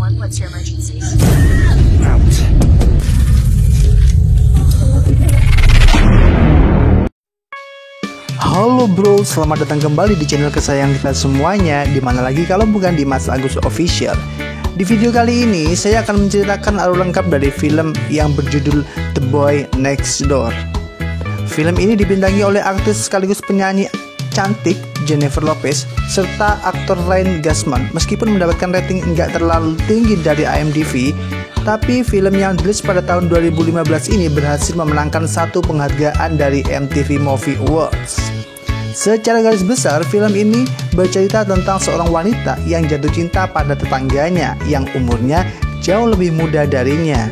911, what's your emergency? Halo bro, selamat datang kembali di channel kesayangan kita semuanya. Dimana lagi kalau bukan di Mas Agus Official. Di video kali ini saya akan menceritakan alur lengkap dari film yang berjudul The Boy Next Door. Film ini dibintangi oleh aktris sekaligus penyanyi cantik Jennifer Lopez serta aktor Ryan Gosling. Meskipun mendapatkan rating enggak terlalu tinggi dari IMDb, tapi film yang dirilis pada tahun 2015 ini berhasil memenangkan satu penghargaan dari MTV Movie Awards. Secara garis besar, film ini bercerita tentang seorang wanita yang jatuh cinta pada tetangganya yang umurnya jauh lebih muda darinya.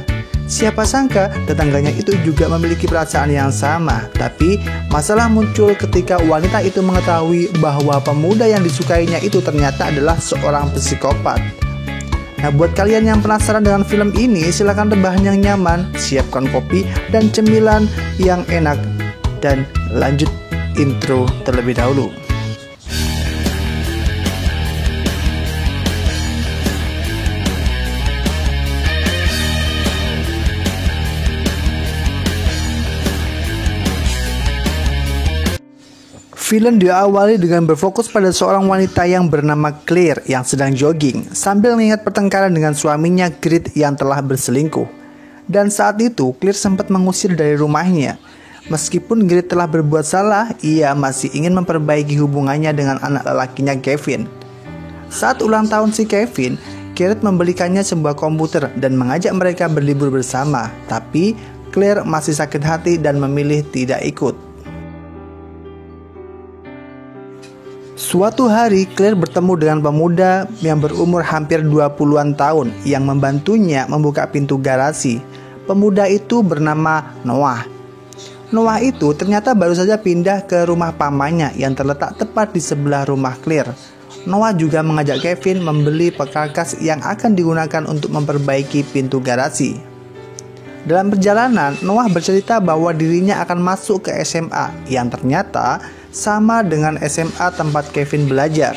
Siapa sangka tetangganya itu juga memiliki perasaan yang sama. Tapi masalah muncul ketika wanita itu mengetahui bahwa pemuda yang disukainya itu ternyata adalah seorang psikopat. Nah, buat kalian yang penasaran dengan film ini, silahkan rebahan yang nyaman, siapkan kopi dan cemilan yang enak, dan lanjut intro terlebih dahulu. Film diawali dengan berfokus pada seorang wanita yang bernama Claire yang sedang jogging sambil mengingat pertengkaran dengan suaminya Grit yang telah berselingkuh. Dan saat itu Claire sempat mengusir dari rumahnya. Meskipun Grit telah berbuat salah, ia masih ingin memperbaiki hubungannya dengan anak lelakinya Kevin. Saat ulang tahun si Kevin, Grit membelikannya sebuah komputer dan mengajak mereka berlibur bersama. Tapi Claire masih sakit hati dan memilih tidak ikut. Suatu hari, Claire bertemu dengan pemuda yang berumur hampir 20-an tahun yang membantunya membuka pintu garasi. Pemuda itu bernama Noah. Noah itu ternyata baru saja pindah ke rumah pamannya yang terletak tepat di sebelah rumah Claire. Noah juga mengajak Kevin membeli perkakas yang akan digunakan untuk memperbaiki pintu garasi. Dalam perjalanan, Noah bercerita bahwa dirinya akan masuk ke SMA yang ternyata sama dengan SMA tempat Kevin belajar.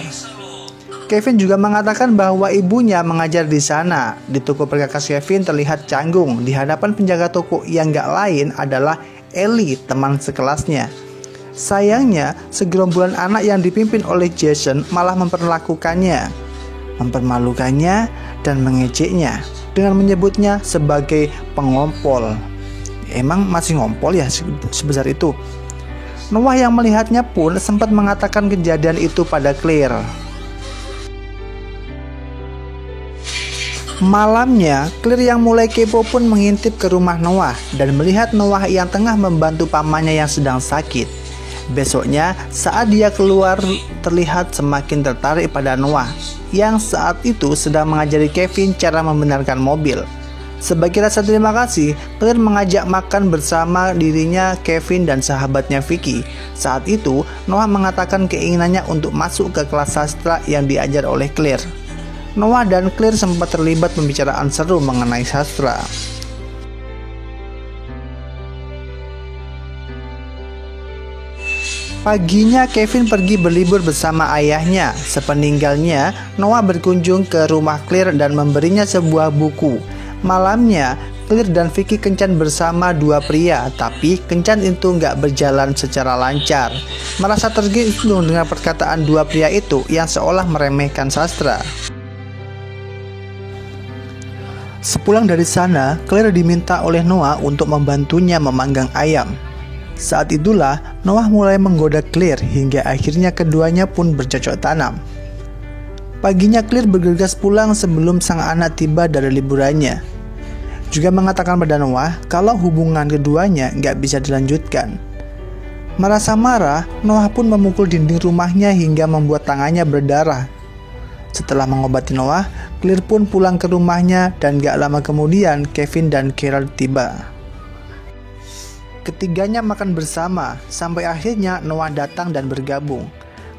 Kevin juga mengatakan bahwa ibunya mengajar di sana. Di toko perkakas Kevin terlihat canggung di hadapan penjaga toko yang gak lain adalah Ellie, teman sekelasnya. Sayangnya, segerombolan anak yang dipimpin oleh Jason malah memperlakukannya, mempermalukannya, dan mengejeknya dengan menyebutnya sebagai pengompol. Emang masih ngompol ya sebesar itu? Noah yang melihatnya pun sempat mengatakan kejadian itu pada Claire. Malamnya, Claire yang mulai kepo pun mengintip ke rumah Noah dan melihat Noah yang tengah membantu pamannya yang sedang sakit. Besoknya, saat dia keluar, terlihat semakin tertarik pada Noah yang saat itu sedang mengajari Kevin cara membenarkan mobil. Sebagai rasa terima kasih, Claire mengajak makan bersama dirinya, Kevin, dan sahabatnya Vicky. Saat itu, Noah mengatakan keinginannya untuk masuk ke kelas sastra yang diajar oleh Claire. Noah dan Claire sempat terlibat pembicaraan seru mengenai sastra. Paginya Kevin pergi berlibur bersama ayahnya. Sepeninggalnya, Noah berkunjung ke rumah Claire dan memberinya sebuah buku. Malamnya, Claire dan Vicky kencan bersama dua pria, tapi kencan itu nggak berjalan secara lancar. Merasa tergiur dengan perkataan dua pria itu yang seolah meremehkan sastra. Sepulang dari sana, Claire diminta oleh Noah untuk membantunya memanggang ayam. Saat itulah Noah mulai menggoda Claire hingga akhirnya keduanya pun bercocok tanam. Paginya Claire bergegas pulang sebelum sang anak tiba dari liburannya. Juga mengatakan pada Noah kalau hubungan keduanya nggak bisa dilanjutkan. Merasa marah, Noah pun memukul dinding rumahnya hingga membuat tangannya berdarah. Setelah mengobati Noah, Claire pun pulang ke rumahnya dan gak lama kemudian Kevin dan Carol tiba. Ketiganya makan bersama sampai akhirnya Noah datang dan bergabung.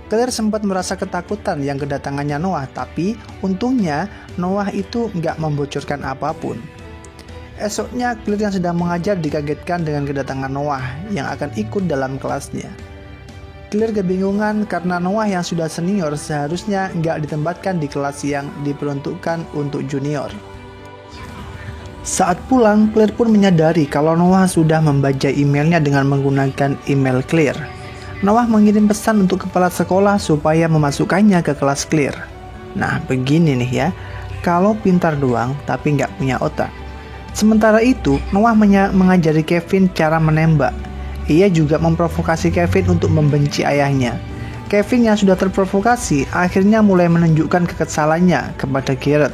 Claire sempat merasa ketakutan yang kedatangannya Noah, tapi untungnya Noah itu gak membocorkan apapun. Esoknya Claire yang sedang mengajar dikagetkan dengan kedatangan Noah yang akan ikut dalam kelasnya. Claire kebingungan karena Noah yang sudah senior seharusnya nggak ditempatkan di kelas yang diperuntukkan untuk junior. Saat pulang, Claire pun menyadari kalau Noah sudah membaca emailnya dengan menggunakan email Claire. Noah mengirim pesan untuk kepala sekolah supaya memasukkannya ke kelas Claire. Nah, begini nih ya, kalau pintar doang tapi nggak punya otak. Sementara itu, Noah mengajari Kevin cara menembak. Ia juga memprovokasi Kevin untuk membenci ayahnya. Kevin yang sudah terprovokasi akhirnya mulai menunjukkan kekesalannya kepada Garrett.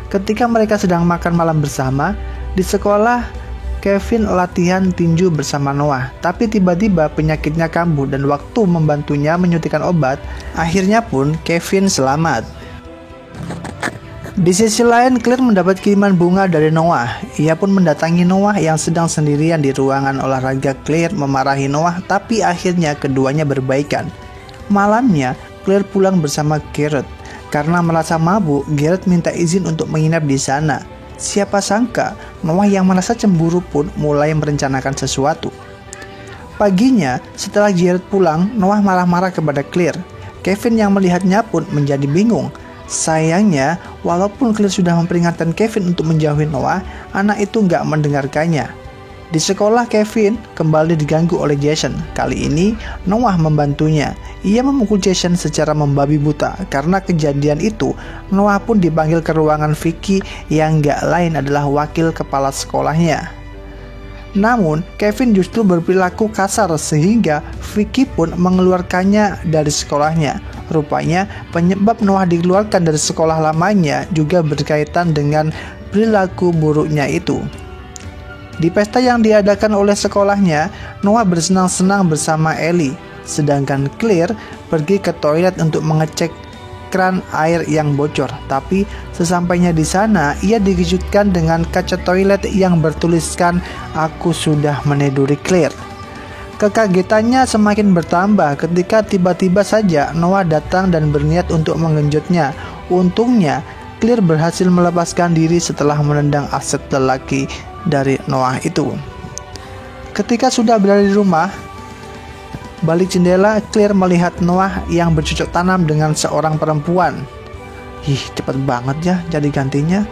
Ketika mereka sedang makan malam bersama di sekolah, Kevin latihan tinju bersama Noah. Tapi tiba-tiba penyakitnya kambuh dan waktu membantunya menyuntikkan obat, akhirnya pun Kevin selamat. Di sisi lain, Claire mendapat kiriman bunga dari Noah. Ia pun mendatangi Noah yang sedang sendirian di ruangan olahraga. Claire memarahi Noah, tapi akhirnya keduanya berbaikan. Malamnya, Claire pulang bersama Garrett. Karena merasa mabuk, Garrett minta izin untuk menginap di sana. Siapa sangka, Noah yang merasa cemburu pun mulai merencanakan sesuatu. Paginya, setelah Garrett pulang, Noah marah-marah kepada Claire. Kevin yang melihatnya pun menjadi bingung. Sayangnya, walaupun Claire sudah memperingatkan Kevin untuk menjauhi Noah, anak itu nggak mendengarkannya. Di sekolah, Kevin kembali diganggu oleh Jason. Kali ini, Noah membantunya. Ia memukul Jason secara membabi buta. Karena kejadian itu, Noah pun dipanggil ke ruangan Vicky yang nggak lain adalah wakil kepala sekolahnya. Namun, Kevin justru berperilaku kasar sehingga Vicky pun mengeluarkannya dari sekolahnya. Rupanya, penyebab Noah dikeluarkan dari sekolah lamanya juga berkaitan dengan perilaku buruknya itu. Di pesta yang diadakan oleh sekolahnya, Noah bersenang-senang bersama Ellie, sedangkan Claire pergi ke toilet untuk mengecek keran air yang bocor. Tapi sesampainya di sana, ia dikejutkan dengan kaca toilet yang bertuliskan "Aku sudah meniduri Claire". Kekagetannya semakin bertambah ketika tiba-tiba saja Noah datang dan berniat untuk menggenjotnya. Untungnya, Claire berhasil melepaskan diri setelah menendang aset lelaki dari Noah itu. Ketika sudah berada di rumah, balik jendela, Claire melihat Noah yang bercocok tanam dengan seorang perempuan. Cepet banget ya jadi gantinya.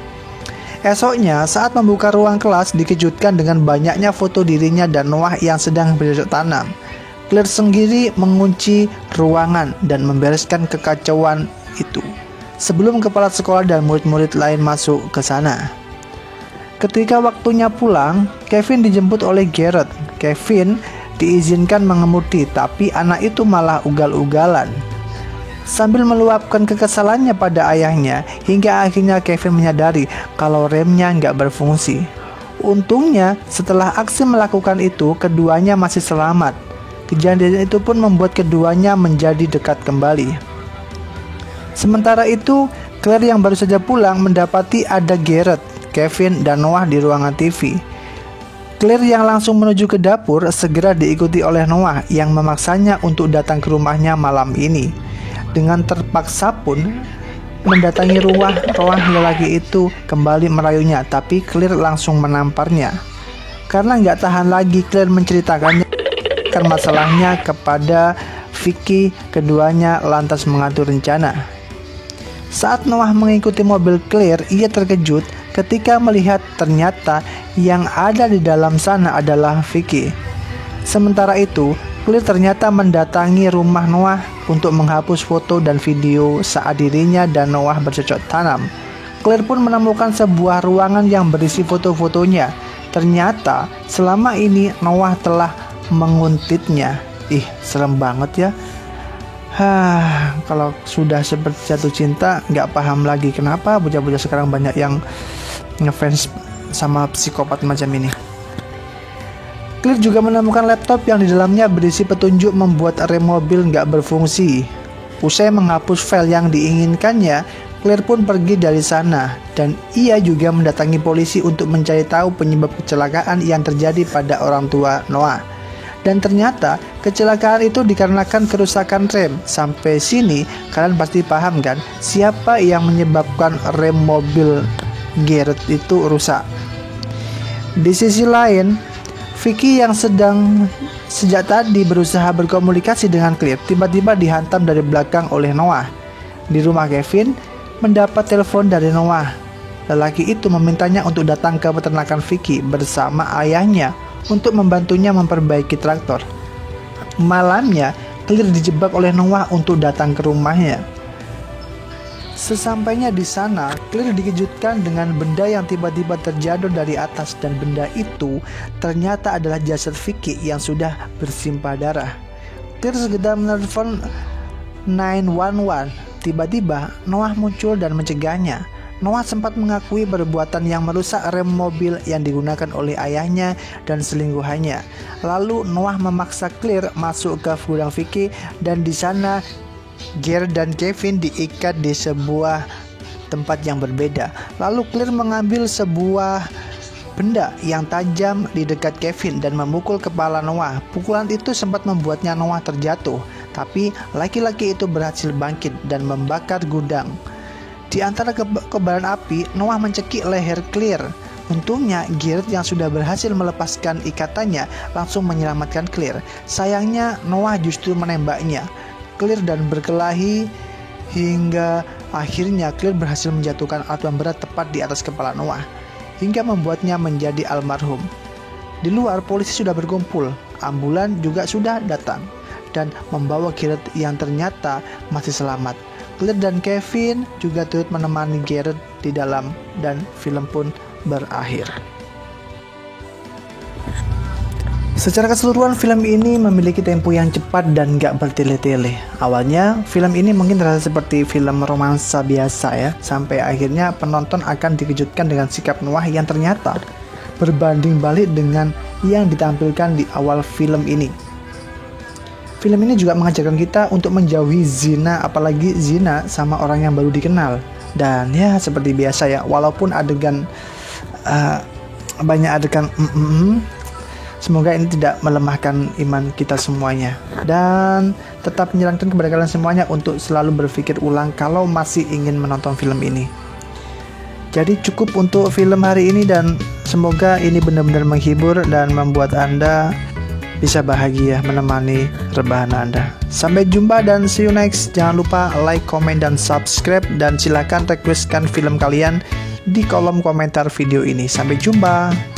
Esoknya, saat membuka ruang kelas, dikejutkan dengan banyaknya foto dirinya dan Noah yang sedang bercocok tanam. Claire sendiri mengunci ruangan dan membereskan kekacauan itu sebelum kepala sekolah dan murid-murid lain masuk ke sana. Ketika waktunya pulang, Kevin dijemput oleh Garrett. Kevin diizinkan mengemudi, tapi anak itu malah ugal-ugalan. Sambil meluapkan kekesalannya pada ayahnya, hingga akhirnya Kevin menyadari kalau remnya nggak berfungsi. Untungnya, setelah aksi melakukan itu, keduanya masih selamat. Kejadian itu pun membuat keduanya menjadi dekat kembali. Sementara itu, Claire yang baru saja pulang mendapati ada Garrett, Kevin, dan Noah di ruangan TV. Claire yang langsung menuju ke dapur segera diikuti oleh Noah yang memaksanya untuk datang ke rumahnya malam ini. Dengan terpaksa pun mendatangi rumah lelaki itu kembali merayunya, tapi Claire langsung menamparnya. Karena nggak tahan lagi, Claire menceritakannya masalahnya kepada Vicky. Keduanya lantas mengatur rencana. Saat Noah mengikuti mobil Claire, ia terkejut ketika melihat ternyata yang ada di dalam sana adalah Vicky. Sementara itu, Claire ternyata mendatangi rumah Noah untuk menghapus foto dan video saat dirinya dan Noah bercocok tanam. Claire pun menemukan sebuah ruangan yang berisi foto-fotonya. Ternyata selama ini Noah telah menguntitnya. Serem banget ya. Kalau sudah seperti jatuh cinta, nggak paham lagi kenapa bocah-bocah sekarang banyak yang ngefans sama psikopat macam ini. Claire juga menemukan laptop yang di dalamnya berisi petunjuk membuat rem mobil nggak berfungsi. Usai menghapus file yang diinginkannya, Claire pun pergi dari sana dan ia juga mendatangi polisi untuk mencari tahu penyebab kecelakaan yang terjadi pada orang tua Noah. Dan ternyata kecelakaan itu dikarenakan kerusakan rem. Sampai sini kalian pasti paham kan siapa yang menyebabkan rem mobil Garrett itu rusak. Di sisi lain, Vicky yang sedang sejak tadi berusaha berkomunikasi dengan Claire tiba-tiba dihantam dari belakang oleh Noah. Di rumah Kevin mendapat telepon dari Noah. Lelaki itu memintanya untuk datang ke peternakan Vicky bersama ayahnya untuk membantunya memperbaiki traktor. Malamnya, Claire dijebak oleh Noah untuk datang ke rumahnya. Sesampainya di sana, Claire dikejutkan dengan benda yang tiba-tiba terjatuh dari atas, dan benda itu ternyata adalah jasad Vicky yang sudah bersimpah darah. Claire segera menelpon 911. Tiba-tiba Noah muncul dan mencegahnya. Noah sempat mengakui perbuatan yang merusak rem mobil yang digunakan oleh ayahnya dan selingkuhannya. Lalu Noah memaksa Claire masuk ke gudang Vicky, dan di sana Garrett dan Kevin diikat di sebuah tempat yang berbeda. Lalu Claire mengambil sebuah benda yang tajam di dekat Kevin dan memukul kepala Noah. Pukulan itu sempat membuatnya Noah terjatuh, tapi laki-laki itu berhasil bangkit dan membakar gudang. Di antara kebaran api, Noah mencekik leher Claire. Untungnya Garrett yang sudah berhasil melepaskan ikatannya langsung menyelamatkan Claire. Sayangnya Noah justru menembaknya Claire dan berkelahi hingga akhirnya Claire berhasil menjatuhkan alat berat tepat di atas kepala Noah hingga membuatnya menjadi almarhum. Di luar polisi sudah berkumpul, ambulan juga sudah datang dan membawa Garrett yang ternyata masih selamat. Claire dan Kevin juga turut menemani Garrett di dalam, dan film pun berakhir. Secara keseluruhan film ini memiliki tempo yang cepat dan gak bertele-tele. Awalnya film ini mungkin terasa seperti film romansa biasa ya, sampai akhirnya penonton akan dikejutkan dengan sikap Noah yang ternyata berbanding balik dengan yang ditampilkan di awal film ini. Film ini juga mengajarkan kita untuk menjauhi zina, apalagi zina sama orang yang baru dikenal. Dan ya seperti biasa ya, walaupun banyak adegan semoga ini tidak melemahkan iman kita semuanya, dan tetap menyarankan kepada kalian semuanya untuk selalu berpikir ulang kalau masih ingin menonton film ini. Jadi cukup untuk film hari ini, dan semoga ini benar-benar menghibur dan membuat Anda bisa bahagia menemani rebahan Anda. Sampai jumpa dan see you next. Jangan lupa like, comment, dan subscribe, dan silakan requestkan film kalian di kolom komentar video ini. Sampai jumpa.